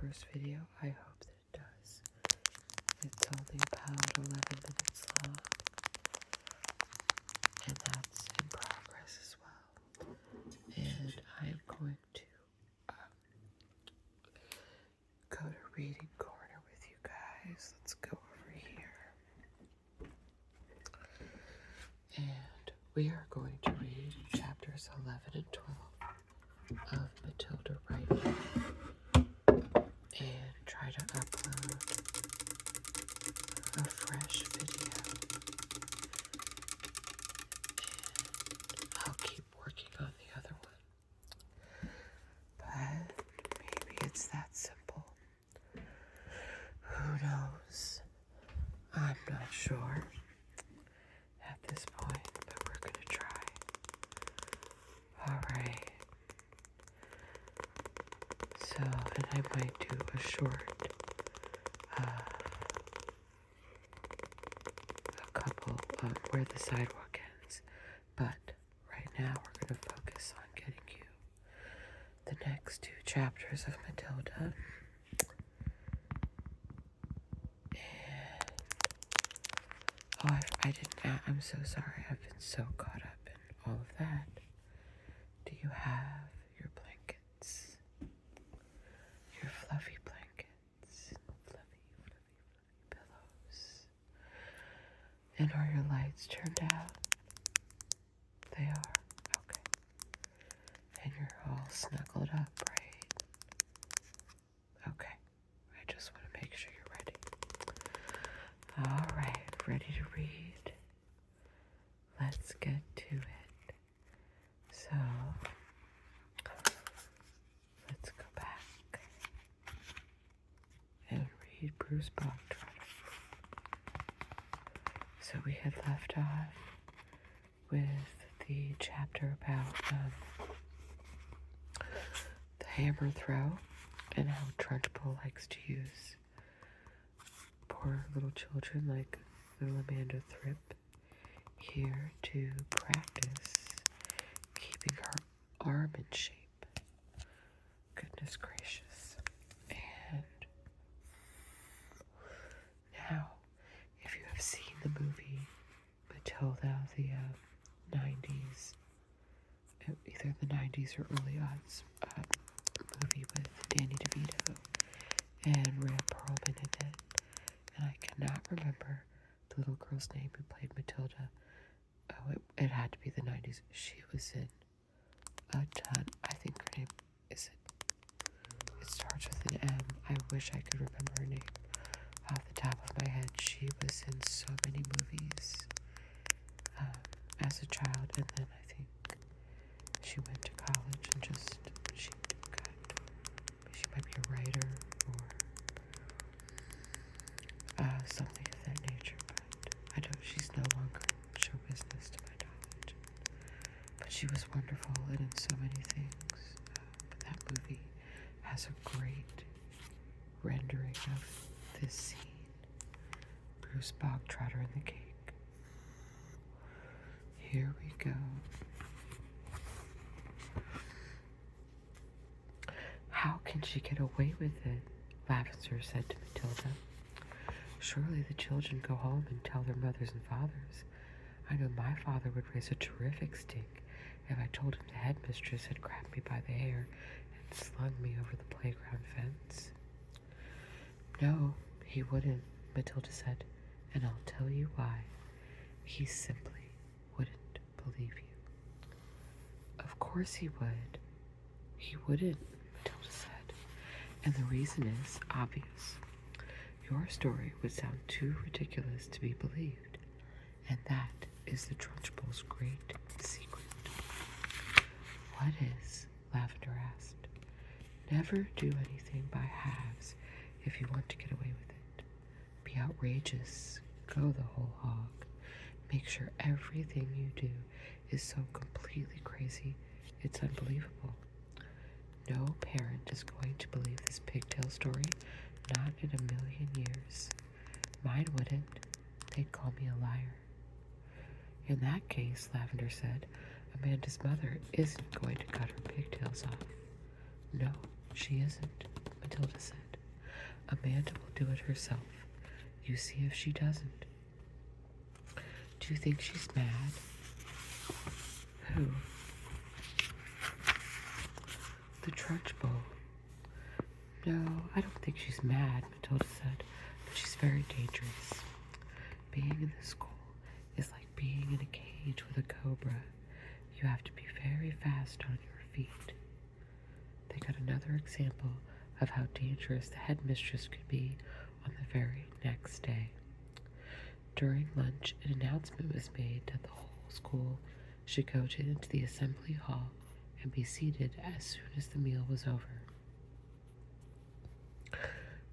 first video. I hope that it does. It's only about 11 minutes long, and that's in progress as well. And I am going to go to reading corner with you guys. Let's go over here. And we are going to read chapters 11 and 12 of Matilda right now. And try to upload a fresh video. And I'll keep working on the other one. But maybe it's that simple. Who knows? I'm not sure at this point, but we're gonna try. Alright. So, and I might do a short, a couple of where the sidewalk ends, but right now we're going to focus on getting you the next 2 chapters of Matilda. And, I'm so sorry, I've been so caught up in all of that. Do you have your blankets? Your fluffy blankets, fluffy pillows. And are your lights turned out? They are? Okay. And you're all snuggled up, right? Okay. I just want to make sure you're ready. Alright, ready to read? Let's get to it. So, let's go back and read Bruce Bogtrotter. So we had left off with the chapter about the hammer throw and how Trunchbull likes to use poor little children like little Amanda Thripp here to practice keeping her arm in shape. Goodness gracious. And now, if you have seen the movie Matilda, the 90s, either the 90s or early odds movie with Danny DeVito and Rhea Perlman in it, and I cannot remember the little girl's name who played Matilda. Oh, it had to be the 90s. She was in a ton. I think her name is it starts with an M. I wish I could remember her name off the top of my head. She was in so many movies as a child, and then I think she went to college and she might be a writer or something of that nature, but I know she's no longer in show business to my knowledge. But she was wonderful and in so many things. But that movie has a great rendering of this scene. Bruce Bogtrotter and the cake. Here we go. How can she get away with it? Lavender said to Matilda. Surely the children go home and tell their mothers and fathers. I know my father would raise a terrific stink if I told him the headmistress had grabbed me by the hair and slung me over the playground fence. No, he wouldn't, Matilda said, and I'll tell you why. He simply wouldn't believe you. Of course he would. He wouldn't, Matilda said, and the reason is obvious. Your story would sound too ridiculous to be believed, and that is the Trunchbull's great secret. What is? Lavender asked. Never do anything by halves if you want to get away with it. Be outrageous. Go the whole hog. Make sure everything you do is so completely crazy it's unbelievable. No parent is going to believe this pigtail story, not in a million years. Mine wouldn't. They'd call me a liar. In that case, Lavender said, Amanda's mother isn't going to cut her pigtails off. No, she isn't, Matilda said. Amanda will do it herself. You see if she doesn't. Do you think she's mad? Who? The Trunchbull. No, I don't think she's mad, Matilda said, but she's very dangerous. Being in the school is like being in a cage with a cobra. You have to be very fast on your feet. They got another example of how dangerous the headmistress could be on the very next day. During lunch, an announcement was made that the whole school should go into the assembly hall and be seated as soon as the meal was over.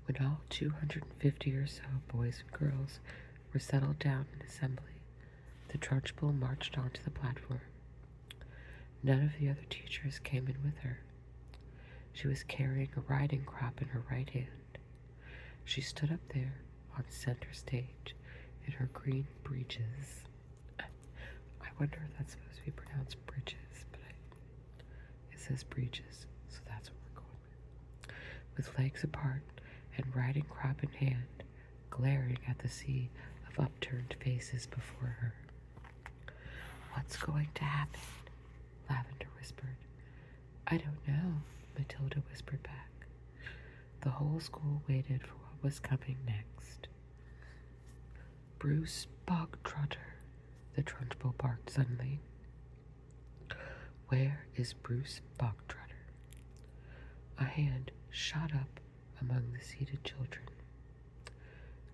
When all 250 or so boys and girls were settled down in assembly, the Trunchbull marched onto the platform. None of the other teachers came in with her. She was carrying a riding crop in her right hand. She stood up there on center stage in her green breeches. I wonder if that's supposed to be pronounced bridges, but it says breeches, so that's what we're going with. With legs apart and riding crop in hand, glaring at the sea of upturned faces before her. What's going to happen? Lavender whispered. I don't know, Matilda whispered back. The whole school waited for what was coming next. Bruce Bogtrotter, the Trunchbull barked suddenly. Where is Bruce Bogtrotter? A hand shot up among the seated children.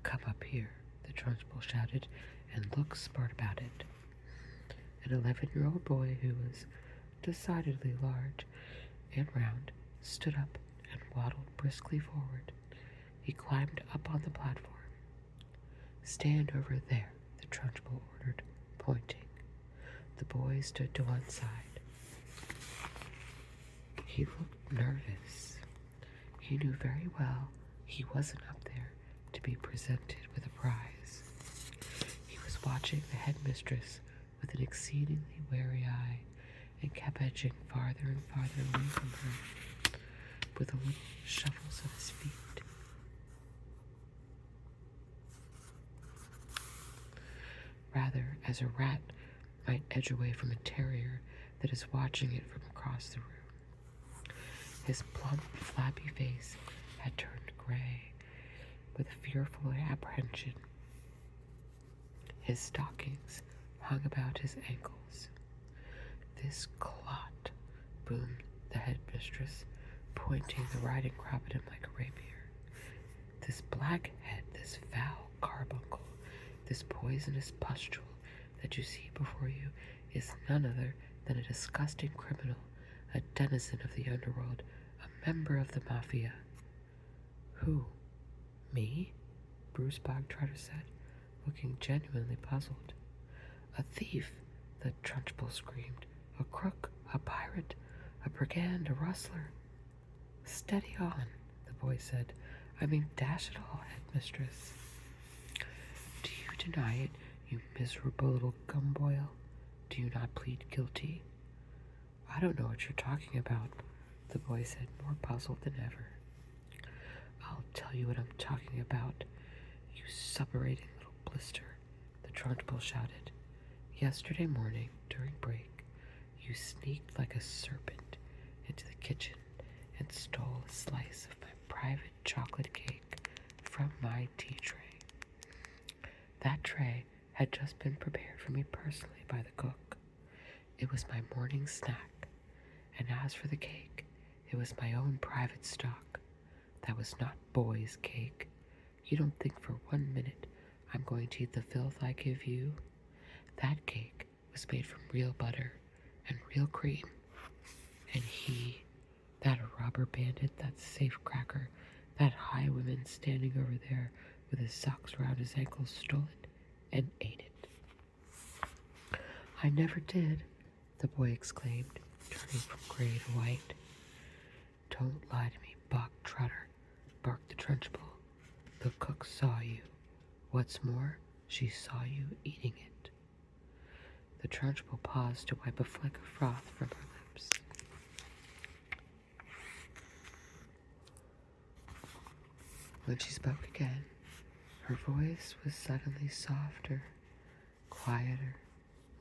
Come up here, the Trunchbull shouted, and look smart about it. An 11-year-old boy who was decidedly large and round stood up and waddled briskly forward. He climbed up on the platform. Stand over there, the Trunchbull ordered, pointing. The boy stood to one side. He looked nervous. He knew very well he wasn't up there to be presented with a prize. He was watching the headmistress with an exceedingly wary eye and kept edging farther and farther away from her with the little shuffles of his feet. Rather as a rat might edge away from a terrier that is watching it from across the room. His plump, flabby face had turned gray with fearful apprehension. His stockings hung about his ankles. This clot, boomed the headmistress, pointing the riding crop at him like a rapier. This blackhead, this foul carbuncle, this poisonous pustule that you see before you is none other than a disgusting criminal, a denizen of the underworld, a member of the mafia. Who? Me? Bruce Bogtrotter said, looking genuinely puzzled. A thief, the Trunchbull screamed. A crook, a pirate, a brigand, a rustler. Steady on, the boy said. I mean, dash it all, headmistress. Do you deny it, you miserable little gumboil? Do you not plead guilty? I don't know what you're talking about, the boy said, more puzzled than ever. I'll tell you what I'm talking about, you suppurating little blister, the Trunchbull shouted. Yesterday morning, during break, you sneaked like a serpent into the kitchen and stole a slice of my private chocolate cake from my tea tray. That tray had just been prepared for me personally by the cook. It was my morning snack, and as for the cake, it was my own private stock. That was not boy's cake. You don't think for 1 minute I'm going to eat the filth I give you? That cake was made from real butter and real cream. And he, that robber bandit, that safecracker, that highwayman standing over there with his socks around his ankles, stole it and ate it. I never did, the boy exclaimed, turning from gray to white. Don't lie to me, Bogtrotter, barked the Trunchbull. The cook saw you. What's more, she saw you eating it. The Trunchbull paused to wipe a fleck of froth from her lips. When voice was suddenly softer, quieter,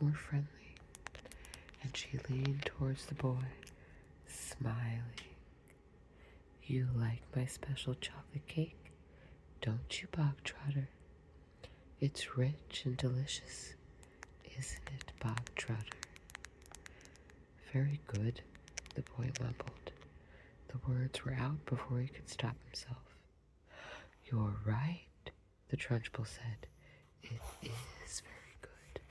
more friendly, and she leaned towards the boy, smiling. You like my special chocolate cake, don't you, Bogtrotter? It's rich and delicious, isn't it, Bogtrotter? Very good, the boy mumbled. The words were out before he could stop himself. You're right, the Trunchbull said. It is very good.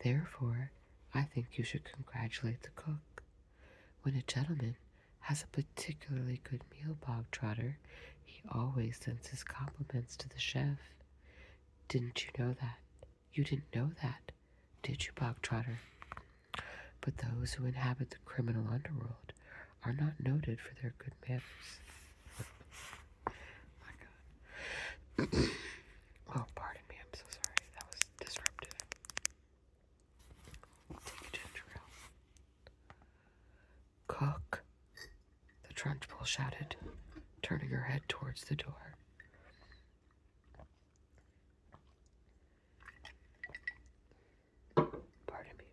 Therefore, I think you should congratulate the cook. When a gentleman has a particularly good meal, Bogtrotter, he always sends his compliments to the chef. Didn't you know that? You didn't know that, did you, Bogtrotter? But those who inhabit the criminal underworld are not noted for their good manners. My God. Oh, pardon me, I'm so sorry. That was disruptive. Take a ginger ale. Cook, the Trunchbull shouted, turning her head towards the door. Pardon me.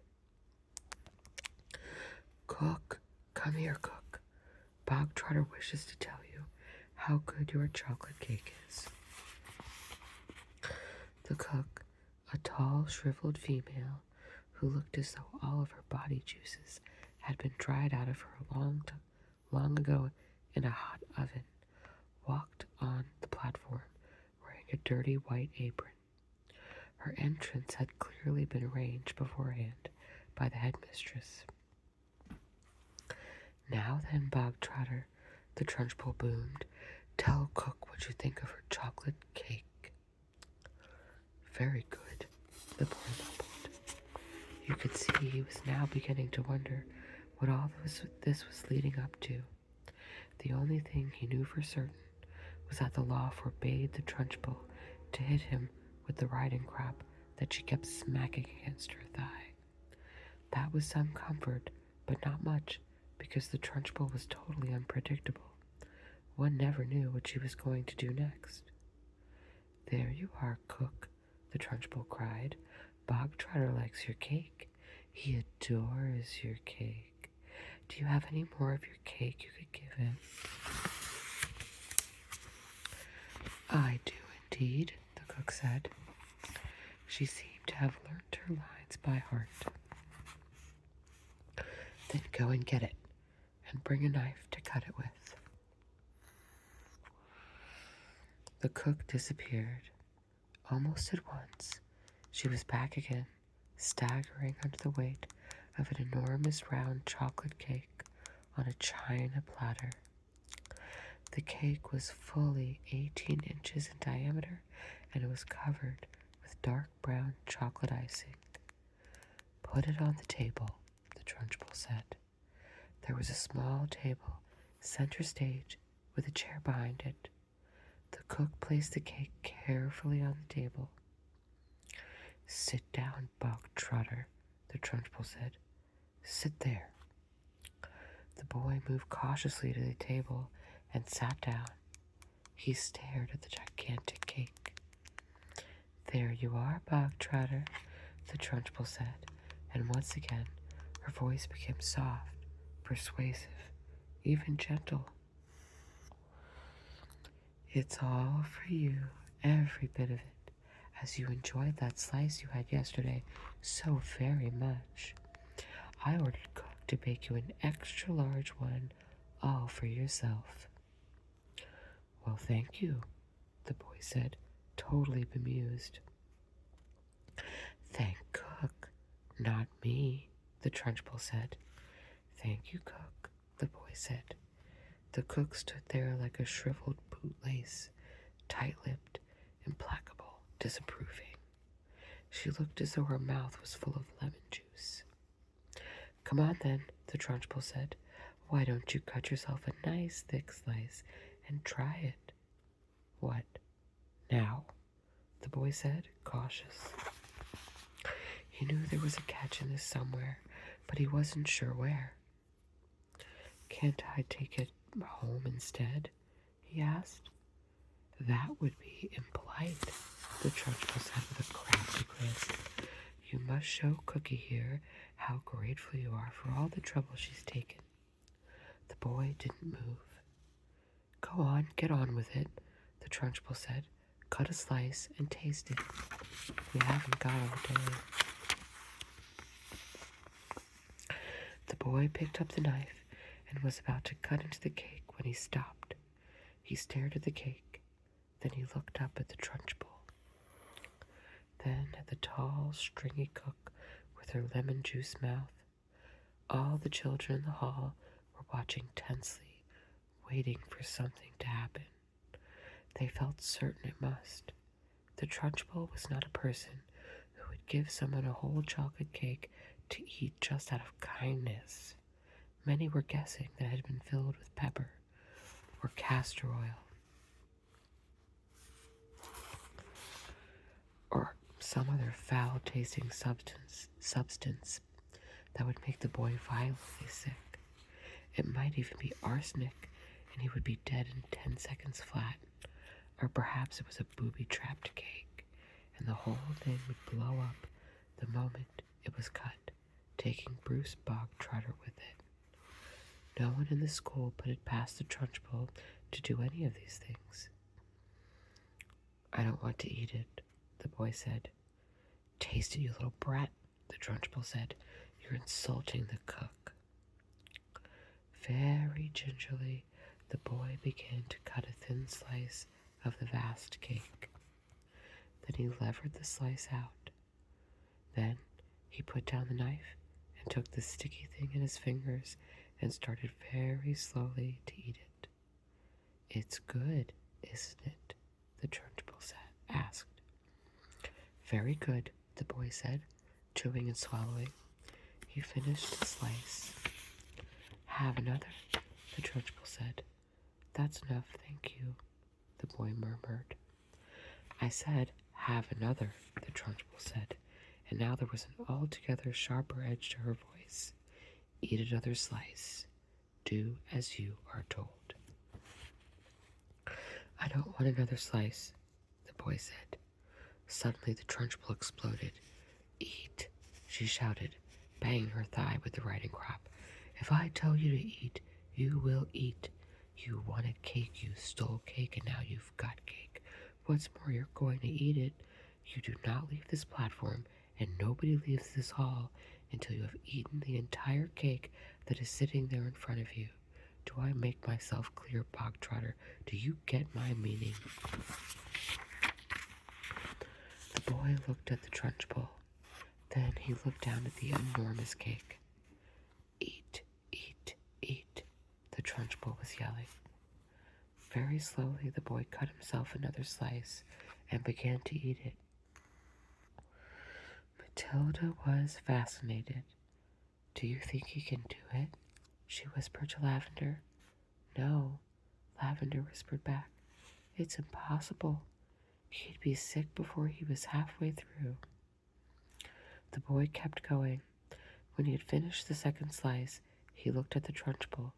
Cook, come here, Cook. Bogtrotter wishes to tell you how good your chocolate cake is. The cook, a tall, shriveled female who looked as though all of her body juices had been dried out of her long ago in a hot oven, walked on the platform wearing a dirty white apron. Her entrance had clearly been arranged beforehand by the headmistress. Now then, Bogtrotter, the Trunchbull boomed, tell Cook what you think of her chocolate cake. Very good, the boy mumbled. You could see he was now beginning to wonder what all this was leading up to. The only thing he knew for certain was that the law forbade the Trunchbull to hit him with the riding crop that she kept smacking against her thigh. That was some comfort, but not much, because the Trunchbull was totally unpredictable. One never knew what she was going to do next. There you are, Cook, the Trunchbull cried. Bogtrotter likes your cake. He adores your cake. Do you have any more of your cake you could give him? I do indeed, the cook said. She seemed to have learnt her lines by heart. Then go and get it, and bring a knife to cut it with. The cook disappeared. Almost at once, she was back again, staggering under the weight of an enormous round chocolate cake on a china platter. The cake was fully 18 inches in diameter, and it was covered with dark brown chocolate icing. Put it on the table, the Trunchbull said. There was a small table, center stage, with a chair behind it. The cook placed the cake carefully on the table. Sit down, Bogtrotter, the Trunchbull said. Sit there. The boy moved cautiously to the table and sat down. He stared at the gigantic cake. There you are, Bogtrotter, the Trunchbull said, and once again her voice became soft, persuasive, even gentle. It's all for you, every bit of it, as you enjoyed that slice you had yesterday so very much. I ordered Cook to bake you an extra large one, all for yourself. Well, thank you, the boy said, totally bemused. Thank Cook, not me, the Trunchbull said. Thank you, Cook, the boy said. The cook stood there like a shriveled bootlace, tight-lipped, implacable, disapproving. She looked as though her mouth was full of lemon juice. Come on, then, the Trunchbull said. Why don't you cut yourself a nice thick slice and try it? What, now? The boy said, cautious. He knew there was a catch in this somewhere, but he wasn't sure where. Can't I take it home instead? He asked. That would be impolite, the Trunchbull said with a crafty grin. You must show Cookie here how grateful you are for all the trouble she's taken. The boy didn't move. Go on, get on with it, the Trunchbull said. Cut a slice and taste it. We haven't got all day. The boy picked up the knife and was about to cut into the cake when he stopped. He stared at the cake. Then he looked up at the Trunchbull. Then at the tall, stringy cook with her lemon juice mouth. All the children in the hall were watching tensely, waiting for something to happen. They felt certain it must. The Trunchbull was not a person who would give someone a whole chocolate cake to eat just out of kindness. Many were guessing that it had been filled with pepper or castor oil or some other foul-tasting substance that would make the boy violently sick. It might even be arsenic, and he would be dead in 10 seconds flat. Or perhaps it was a booby-trapped cake, and the whole thing would blow up the moment it was cut, taking Bruce Bogtrotter with it. No one in the school put it past the Trunchbull to do any of these things. I don't want to eat it, the boy said. Taste it, you little brat, the Trunchbull said. You're insulting the cook. Very gingerly, the boy began to cut a thin slice of the vast cake. Then he levered the slice out. Then he put down the knife and took the sticky thing in his fingers and started very slowly to eat it. It's good, isn't it? The Trunchbull asked. Very good, the boy said, chewing and swallowing. He finished the slice. Have another, the Trunchbull said. That's enough, thank you, the boy murmured. I said, have another, the Trunchbull said, and now there was an altogether sharper edge to her voice. Eat another slice. Do as you are told. I don't want another slice, the boy said. Suddenly the Trunchbull exploded. Eat, she shouted, banging her thigh with the riding crop. If I tell you to eat, you will eat. You wanted cake, you stole cake, and now you've got cake. What's more, you're going to eat it. You do not leave this platform, and nobody leaves this hall until you have eaten the entire cake that is sitting there in front of you. Do I make myself clear, Bogtrotter? Do you get my meaning? The boy looked at the Trunchbull. Then he looked down at the enormous cake. Eat, eat, eat, the Trunchbull was yelling. Very slowly, the boy cut himself another slice and began to eat it. Matilda was fascinated. Do you think he can do it? She whispered to Lavender. No, Lavender whispered back. It's impossible. He'd be sick before he was halfway through. The boy kept going. When he had finished the second slice, he looked at the Trunchbull,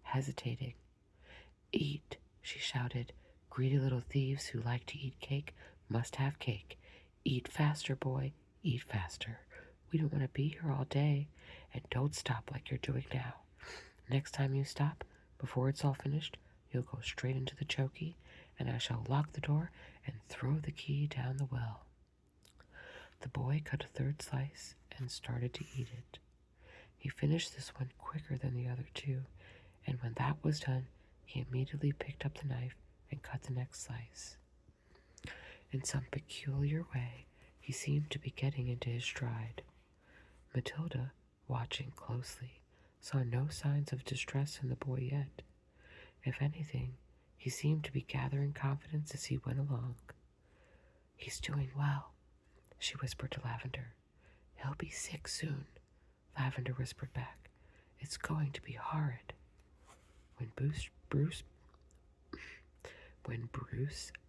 hesitating. Eat, she shouted. Greedy little thieves who like to eat cake must have cake. Eat faster, boy, eat faster. We don't want to be here all day, and don't stop like you're doing now. Next time you stop, before it's all finished, you'll go straight into the chokey, and I shall lock the door and throw the key down the well. The boy cut a third slice and started to eat it. He finished this one quicker than the other two, and when that was done, he immediately picked up the knife and cut the next slice. In some peculiar way, he seemed to be getting into his stride. Matilda, watching closely, saw no signs of distress in the boy yet. If anything, he seemed to be gathering confidence as he went along. He's doing well, she whispered to Lavender. He'll be sick soon, Lavender whispered back. It's going to be horrid. When Bruce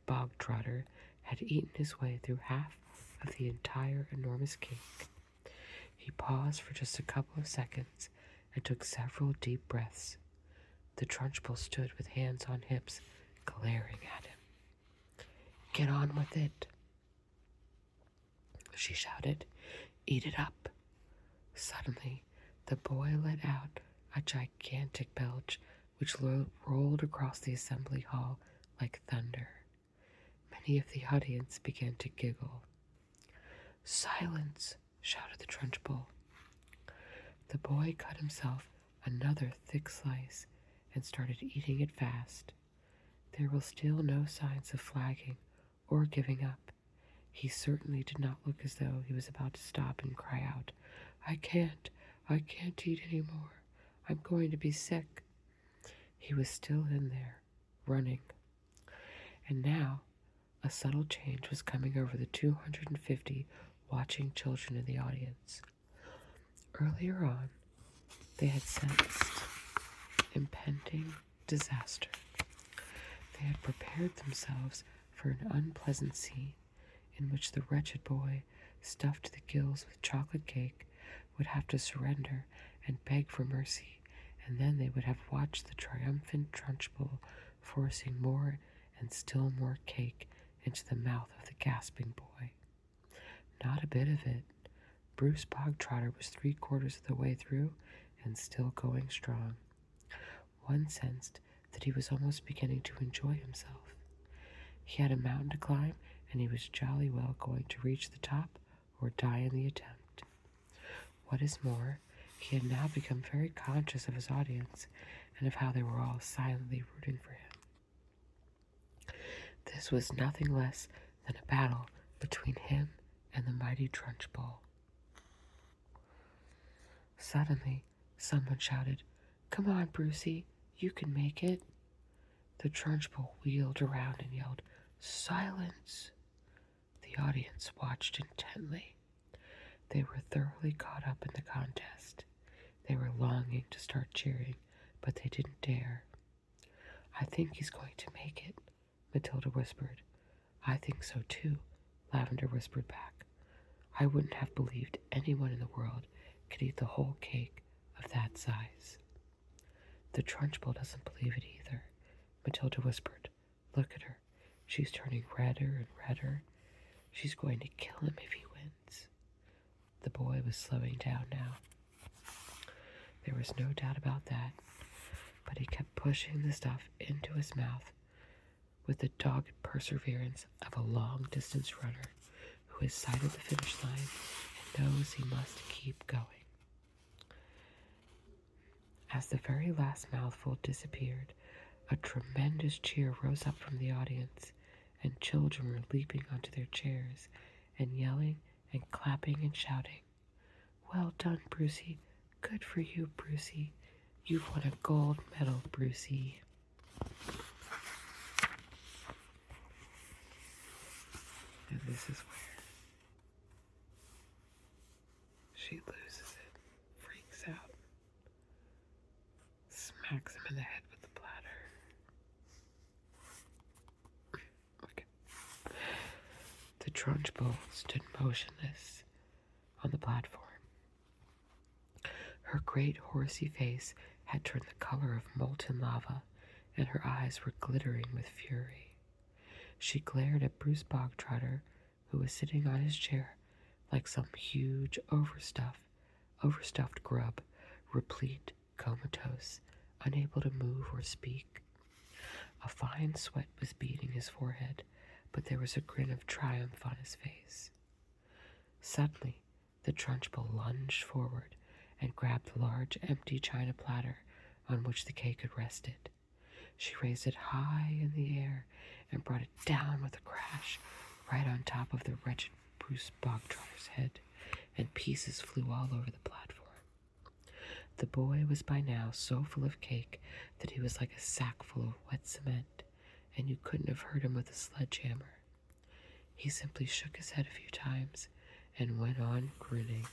Bogtrotter had eaten his way through half of the entire enormous cake, he paused for just a couple of seconds and took several deep breaths. The Trunchbull stood with hands on hips, glaring at him. "Get on with it," she shouted. "Eat it up." Suddenly, the boy let out a gigantic belch which rolled across the assembly hall like thunder. Many of the audience began to giggle. "Silence!" shouted the Trunchbull. The boy cut himself another thick slice and started eating it fast. There were still no signs of flagging or giving up. He certainly did not look as though he was about to stop and cry out, I can't eat any more. I'm going to be sick." He was still in there, running. And now, a subtle change was coming over the 250 watching children in the audience. Earlier on, they had sensed impending disaster. They had prepared themselves for an unpleasant scene in which the wretched boy, stuffed to the gills with chocolate cake, would have to surrender and beg for mercy, and then they would have watched the triumphant Trunchbull forcing more and still more cake into the mouth of the gasping boy. Not a bit of it. Bruce Bogtrotter was 3/4 of the way through and still going strong. One sensed that he was almost beginning to enjoy himself. He had a mountain to climb, and he was jolly well going to reach the top or die in the attempt. What is more, he had now become very conscious of his audience and of how they were all silently rooting for him. This was nothing less than a battle between him and the mighty Trunchbull. Suddenly, someone shouted, "Come on, Brucey, you can make it." The Trunchbull wheeled around and yelled, "Silence!" The audience watched intently. They were thoroughly caught up in the contest. They were longing to start cheering, but they didn't dare. "I think he's going to make it," Matilda whispered. "I think so too," Lavender whispered back. "I wouldn't have believed anyone in the world could eat the whole cake of that size." "The Trunchbull doesn't believe it either," Matilda whispered. "Look at her. She's turning redder and redder. She's going to kill him if he wins." The boy was slowing down now. There was no doubt about that, but he kept pushing the stuff into his mouth with the dogged perseverance of a long-distance runner who has sighted the finish line and knows he must keep going. As the very last mouthful disappeared, a tremendous cheer rose up from the audience, and children were leaping onto their chairs and yelling and clapping and shouting, "Well done, Brucey. Good for you, Brucey. You've won a gold medal, Brucey." And this is where she loses it, freaks out, smacks him in the head with the platter. Okay. The Trunchbull stood motionless on the platform. Her great horsey face had turned the color of molten lava, and her eyes were glittering with fury. She glared at Bruce Bogtrotter, who was sitting on his chair like some huge overstuffed grub, replete, comatose, unable to move or speak. A fine sweat was beading his forehead, but there was a grin of triumph on his face. Suddenly, the Trunchbull lunged forward and grabbed the large empty china platter on which the cake had rested. She raised it high in the air and brought it down with a crash right on top of the wretched Bruce Bogtrotter's head, and pieces flew all over the platform. The boy was by now so full of cake that he was like a sack full of wet cement, and you couldn't have hurt him with a sledgehammer. He simply shook his head a few times and went on grinning.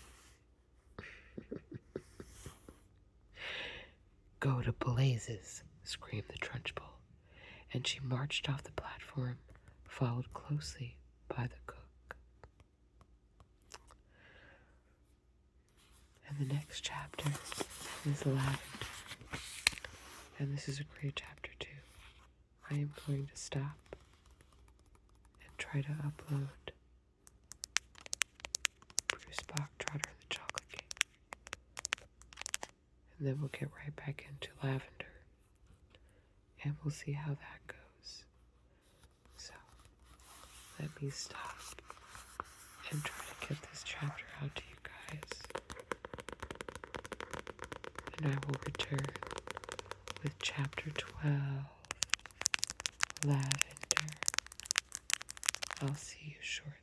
"Go to blazes!" screamed the Trunchbull, and she marched off the platform, followed closely by the cook. And the next chapter is Lavender, and this is a great chapter too. I am going to stop try to upload Bruce Bogtrotter and the Chocolate Cake. And then we'll get right back into Lavender. And we'll see how that goes. So, let me stop and try to get this chapter out to you guys. And I will return with chapter 12, Lavender. I'll see you shortly.